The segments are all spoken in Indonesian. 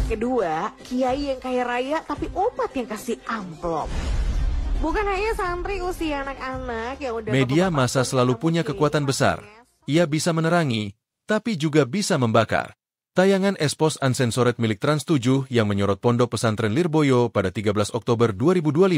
Kedua, kiai yang kaya raya tapi umat yang kasih amplop. Bukan hanya santri usia anak-anak yang udah Media massa selalu punya kekuatan besar. Ia bisa menerangi, tapi juga bisa membakar. Tayangan Expose Uncensored milik Trans 7 yang menyorot Pondok Pesantren Lirboyo pada 13 Oktober 2025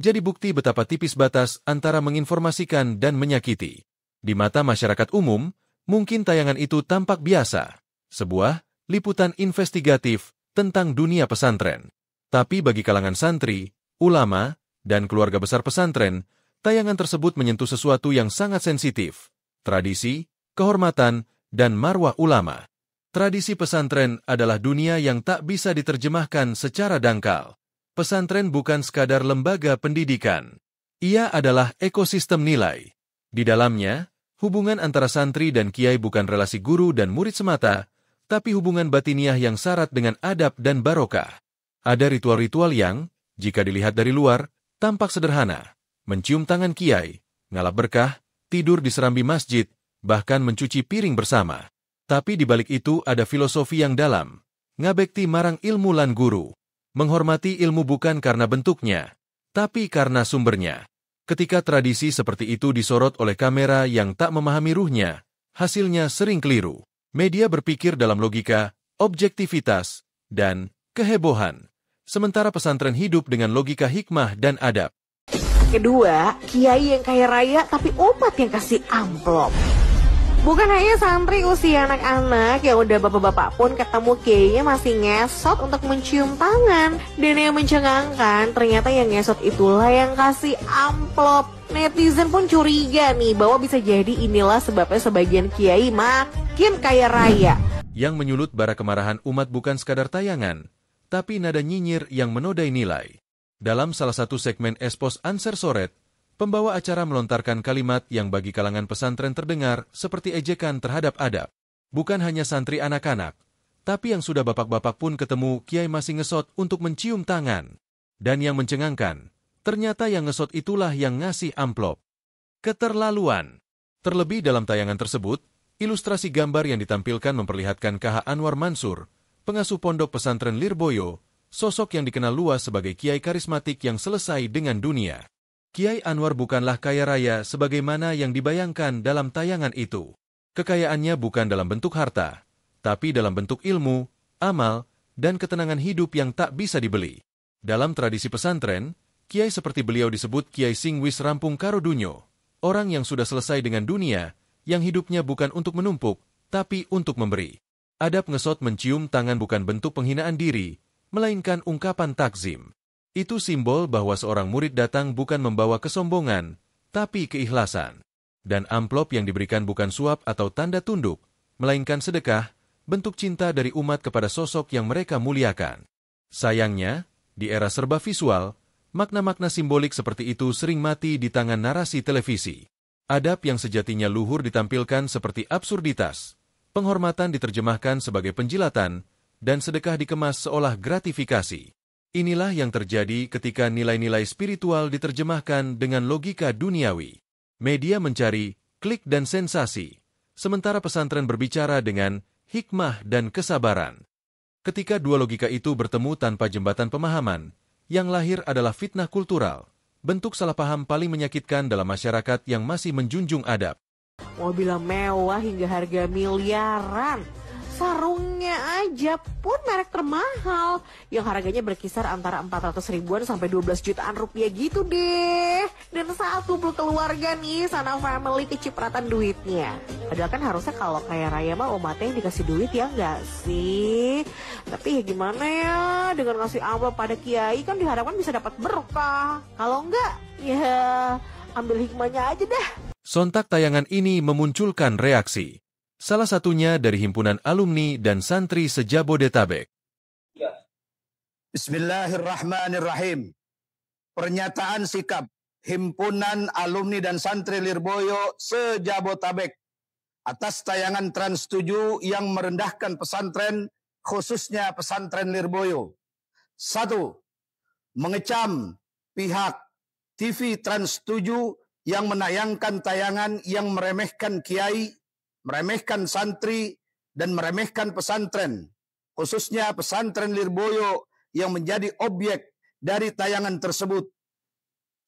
jadi bukti betapa tipis batas antara menginformasikan dan menyakiti. Di mata masyarakat umum, mungkin tayangan itu tampak biasa, sebuah liputan investigatif tentang dunia pesantren. Tapi bagi kalangan santri, ulama, dan keluarga besar pesantren, tayangan tersebut menyentuh sesuatu yang sangat sensitif, tradisi, kehormatan, dan marwah ulama. Tradisi pesantren adalah dunia yang tak bisa diterjemahkan secara dangkal. Pesantren bukan sekadar lembaga pendidikan. Ia adalah ekosistem nilai. Di dalamnya, hubungan antara santri dan kiai bukan relasi guru dan murid semata, tapi hubungan batiniah yang syarat dengan adab dan barokah. Ada ritual-ritual yang, jika dilihat dari luar, tampak sederhana. Mencium tangan kiai, ngalap berkah, tidur di serambi masjid, bahkan mencuci piring bersama. Tapi di balik itu ada filosofi yang dalam. Ngabekti marang ilmu lan guru. Menghormati ilmu bukan karena bentuknya, tapi karena sumbernya. Ketika tradisi seperti itu disorot oleh kamera yang tak memahami ruhnya, hasilnya sering keliru. Media berpikir dalam logika, objektivitas, dan kehebohan. Sementara pesantren hidup dengan logika hikmah dan adab. Kedua, kiai yang kaya raya tapi umat yang kasih amplop. Bukan hanya santri usia anak-anak yang udah bapak-bapak pun ketemu kiainya masih ngesot untuk mencium tangan. Dan yang mencengangkan, ternyata yang ngesot itulah yang kasih amplop. Netizen pun curiga nih bahwa bisa jadi inilah sebabnya sebagian kiai makin kaya raya. Yang menyulut bara kemarahan umat bukan sekadar tayangan, tapi nada nyinyir yang menodai nilai. Dalam salah satu segmen Expose Uncensored, pembawa acara melontarkan kalimat yang bagi kalangan pesantren terdengar seperti ejekan terhadap adab. Bukan hanya santri anak-anak, tapi yang sudah bapak-bapak pun ketemu kiai masih ngesot untuk mencium tangan. Dan yang mencengangkan, ternyata yang ngesot itulah yang ngasih amplop. Keterlaluan. Terlebih dalam tayangan tersebut, ilustrasi gambar yang ditampilkan memperlihatkan KH Anwar Mansur, pengasuh pondok pesantren Lirboyo, sosok yang dikenal luas sebagai kiai karismatik yang selesai dengan dunia. Kiai Anwar bukanlah kaya raya sebagaimana yang dibayangkan dalam tayangan itu. Kekayaannya bukan dalam bentuk harta, tapi dalam bentuk ilmu, amal, dan ketenangan hidup yang tak bisa dibeli. Dalam tradisi pesantren, kiai seperti beliau disebut Kiai Sing Wis Rampung Karodunyo, orang yang sudah selesai dengan dunia, yang hidupnya bukan untuk menumpuk, tapi untuk memberi. Adab ngesot mencium tangan bukan bentuk penghinaan diri, melainkan ungkapan takzim. Itu simbol bahwa seorang murid datang bukan membawa kesombongan, tapi keikhlasan. Dan amplop yang diberikan bukan suap atau tanda tunduk, melainkan sedekah, bentuk cinta dari umat kepada sosok yang mereka muliakan. Sayangnya, di era serba visual, makna-makna simbolik seperti itu sering mati di tangan narasi televisi. Adab yang sejatinya luhur ditampilkan seperti absurditas, penghormatan diterjemahkan sebagai penjilatan, dan sedekah dikemas seolah gratifikasi. Inilah yang terjadi ketika nilai-nilai spiritual diterjemahkan dengan logika duniawi. Media mencari klik dan sensasi, sementara pesantren berbicara dengan hikmah dan kesabaran. Ketika dua logika itu bertemu tanpa jembatan pemahaman, yang lahir adalah fitnah kultural, bentuk salah paham paling menyakitkan dalam masyarakat yang masih menjunjung adab. Mobil mewah hingga harga miliaran. Sarungnya aja pun merek termahal yang harganya berkisar antara 400 ribuan sampai 12 jutaan rupiah gitu deh. Dan saat kumpul keluarga nih, sana family kecipratan duitnya. Padahal kan harusnya kalau kaya raya mah umatnya yang dikasih duit ya enggak sih? Tapi ya gimana ya, dengan ngasih amplop pada kiai kan diharapkan bisa dapat berkah. Kalau enggak, ya ambil hikmahnya aja dah. Sontak tayangan ini memunculkan reaksi. Salah satunya dari himpunan alumni dan santri se-Jabodetabek. Bismillahirrahmanirrahim. Pernyataan sikap himpunan alumni dan santri Lirboyo se-Jabodetabek atas tayangan Trans 7 yang merendahkan pesantren, khususnya pesantren Lirboyo. 1. Mengecam pihak TV Trans 7 yang menayangkan tayangan yang meremehkan kiai, meremehkan santri, dan meremehkan pesantren. khususnya pesantren Lirboyo yang menjadi objek dari tayangan tersebut.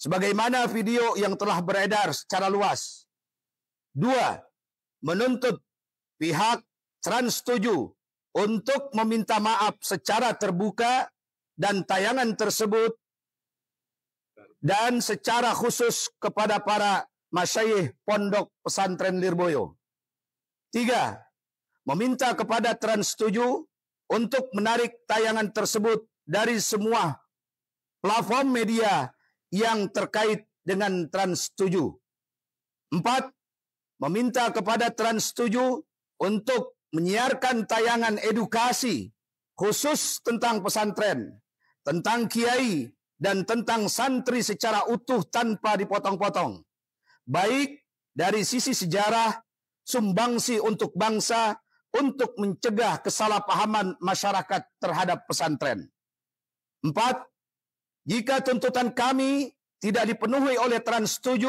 Sebagaimana video yang telah beredar secara luas. 2. Menuntut pihak Trans7 untuk meminta maaf secara terbuka dan tayangan tersebut dan secara khusus kepada para masyayikh pondok pesantren Lirboyo. 3. Meminta kepada Trans7 untuk menarik tayangan tersebut dari semua platform media yang terkait dengan Trans7. 4. Meminta kepada Trans7 untuk menyiarkan tayangan edukasi khusus tentang pesantren, tentang kiai, dan tentang santri secara utuh tanpa dipotong-potong. Baik dari sisi sejarah, sumbangsi untuk bangsa, untuk mencegah kesalahpahaman masyarakat terhadap pesantren. 4. Jika tuntutan kami tidak dipenuhi oleh Trans7,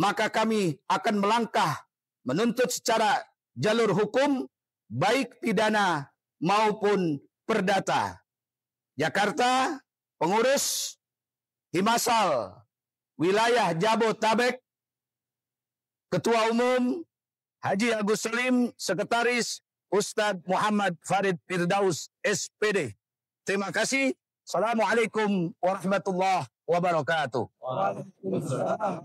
maka kami akan melangkah menuntut secara jalur hukum, baik pidana maupun perdata. Jakarta, Pengurus Himasal Wilayah Jabotabek, Ketua Umum Haji Agus Salim, Sekretaris Ustadz Muhammad Farid Firdaus, SPD. Terima kasih. Assalamualaikum warahmatullahi wabarakatuh. Waalaikumsalam.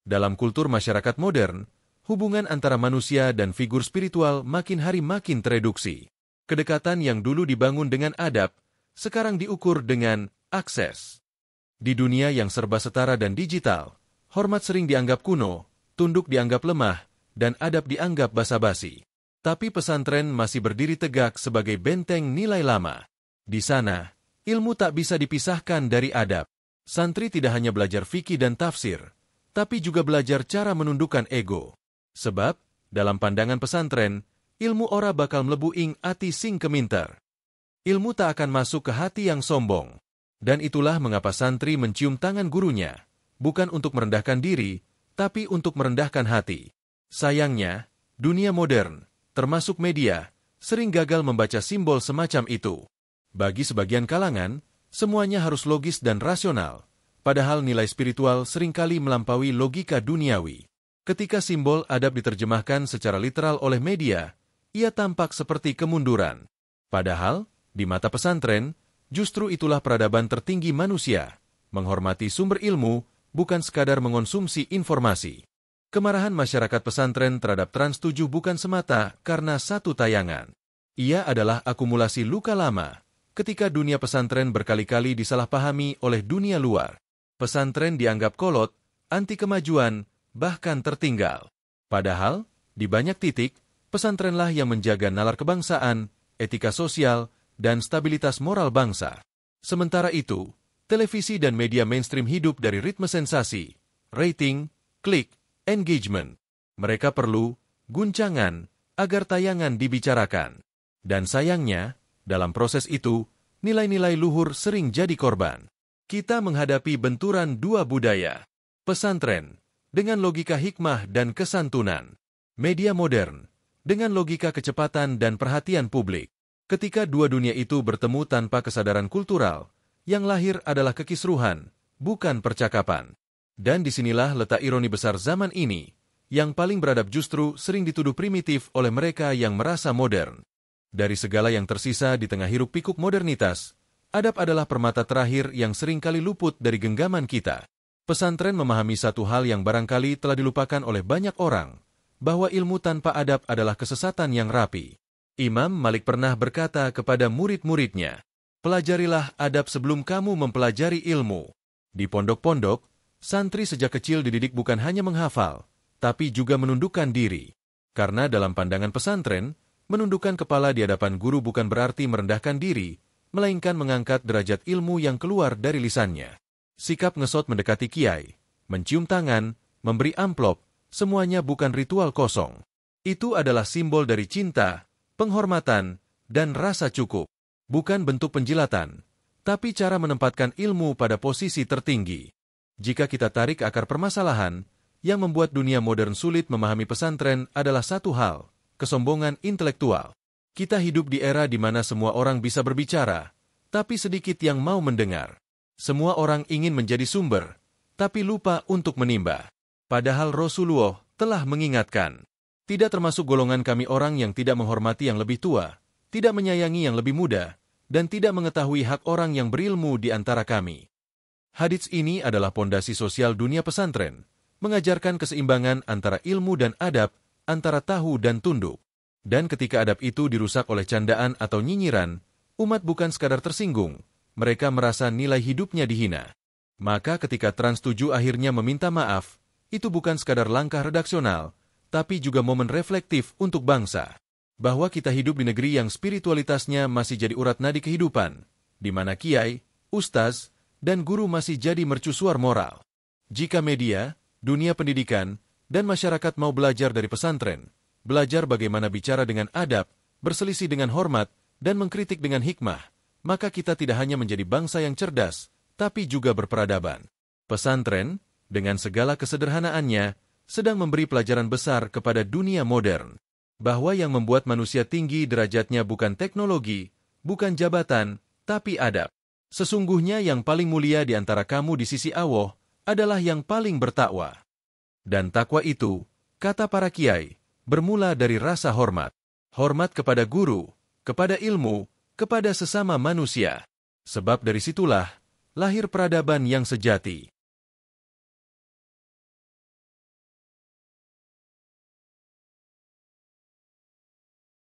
Dalam kultur masyarakat modern, hubungan antara manusia dan figur spiritual makin hari makin tereduksi. Kedekatan yang dulu dibangun dengan adab, sekarang diukur dengan akses. Di dunia yang serba setara dan digital, hormat sering dianggap kuno, tunduk dianggap lemah, dan adab dianggap basa-basi. Tapi pesantren masih berdiri tegak sebagai benteng nilai lama. Di sana, ilmu tak bisa dipisahkan dari adab. Santri tidak hanya belajar fikih dan tafsir, tapi juga belajar cara menundukkan ego. Sebab, dalam pandangan pesantren, ilmu ora bakal mlebu ing ati sing keminter. Ilmu tak akan masuk ke hati yang sombong. Dan itulah mengapa santri mencium tangan gurunya, bukan untuk merendahkan diri, tapi untuk merendahkan hati. Sayangnya, dunia modern, termasuk media, sering gagal membaca simbol semacam itu. Bagi sebagian kalangan, semuanya harus logis dan rasional, padahal nilai spiritual seringkali melampaui logika duniawi. Ketika simbol adab diterjemahkan secara literal oleh media, ia tampak seperti kemunduran. Padahal, di mata pesantren, justru itulah peradaban tertinggi manusia, menghormati sumber ilmu, bukan sekadar mengonsumsi informasi. Kemarahan masyarakat pesantren terhadap Trans7 bukan semata karena satu tayangan. Ia adalah akumulasi luka lama, ketika dunia pesantren berkali-kali disalahpahami oleh dunia luar. Pesantren dianggap kolot, anti kemajuan, bahkan tertinggal. Padahal, di banyak titik, pesantrenlah yang menjaga nalar kebangsaan, etika sosial, dan stabilitas moral bangsa. Sementara itu, televisi dan media mainstream hidup dari ritme sensasi, rating, klik, engagement. Mereka perlu guncangan agar tayangan dibicarakan. Dan sayangnya, dalam proses itu, nilai-nilai luhur sering jadi korban. Kita menghadapi benturan dua budaya. Pesantren, dengan logika hikmah dan kesantunan. Media modern, dengan logika kecepatan dan perhatian publik. Ketika dua dunia itu bertemu tanpa kesadaran kultural, yang lahir adalah kekisruhan, bukan percakapan. Dan disinilah letak ironi besar zaman ini, yang paling beradab justru sering dituduh primitif oleh mereka yang merasa modern. Dari segala yang tersisa di tengah hiruk-pikuk modernitas, adab adalah permata terakhir yang seringkali luput dari genggaman kita. Pesantren memahami satu hal yang barangkali telah dilupakan oleh banyak orang, bahwa ilmu tanpa adab adalah kesesatan yang rapi. Imam Malik pernah berkata kepada murid-muridnya, "Pelajarilah adab sebelum kamu mempelajari ilmu." Di pondok-pondok, santri sejak kecil dididik bukan hanya menghafal, tapi juga menundukkan diri. Karena dalam pandangan pesantren, menundukkan kepala di hadapan guru bukan berarti merendahkan diri, melainkan mengangkat derajat ilmu yang keluar dari lisannya. Sikap ngesot mendekati kiai, mencium tangan, memberi amplop, semuanya bukan ritual kosong. Itu adalah simbol dari cinta, penghormatan, dan rasa cukup. Bukan bentuk penjilatan, tapi cara menempatkan ilmu pada posisi tertinggi. Jika kita tarik akar permasalahan, yang membuat dunia modern sulit memahami pesantren adalah satu hal, kesombongan intelektual. Kita hidup di era di mana semua orang bisa berbicara, tapi sedikit yang mau mendengar. Semua orang ingin menjadi sumber, tapi lupa untuk menimba. Padahal Rasulullah telah mengingatkan, tidak termasuk golongan kami orang yang tidak menghormati yang lebih tua, tidak menyayangi yang lebih muda, dan tidak mengetahui hak orang yang berilmu di antara kami. Hadits ini adalah pondasi sosial dunia pesantren, mengajarkan keseimbangan antara ilmu dan adab, antara tahu dan tunduk. Dan ketika adab itu dirusak oleh candaan atau nyinyiran, umat bukan sekadar tersinggung, mereka merasa nilai hidupnya dihina. Maka ketika Trans 7 akhirnya meminta maaf, itu bukan sekadar langkah redaksional, tapi juga momen reflektif untuk bangsa. Bahwa kita hidup di negeri yang spiritualitasnya masih jadi urat nadi kehidupan, di mana kiai, ustaz, dan guru masih jadi mercusuar moral. Jika media, dunia pendidikan, dan masyarakat mau belajar dari pesantren, belajar bagaimana bicara dengan adab, berselisih dengan hormat, dan mengkritik dengan hikmah, maka kita tidak hanya menjadi bangsa yang cerdas, tapi juga berperadaban. Pesantren, dengan segala kesederhanaannya, sedang memberi pelajaran besar kepada dunia modern. Bahwa yang membuat manusia tinggi derajatnya bukan teknologi, bukan jabatan, tapi adab. Sesungguhnya yang paling mulia di antara kamu di sisi Allah adalah yang paling bertakwa. Dan takwa itu, kata para kiai, bermula dari rasa hormat. Hormat kepada guru, kepada ilmu, kepada sesama manusia. Sebab dari situlah lahir peradaban yang sejati.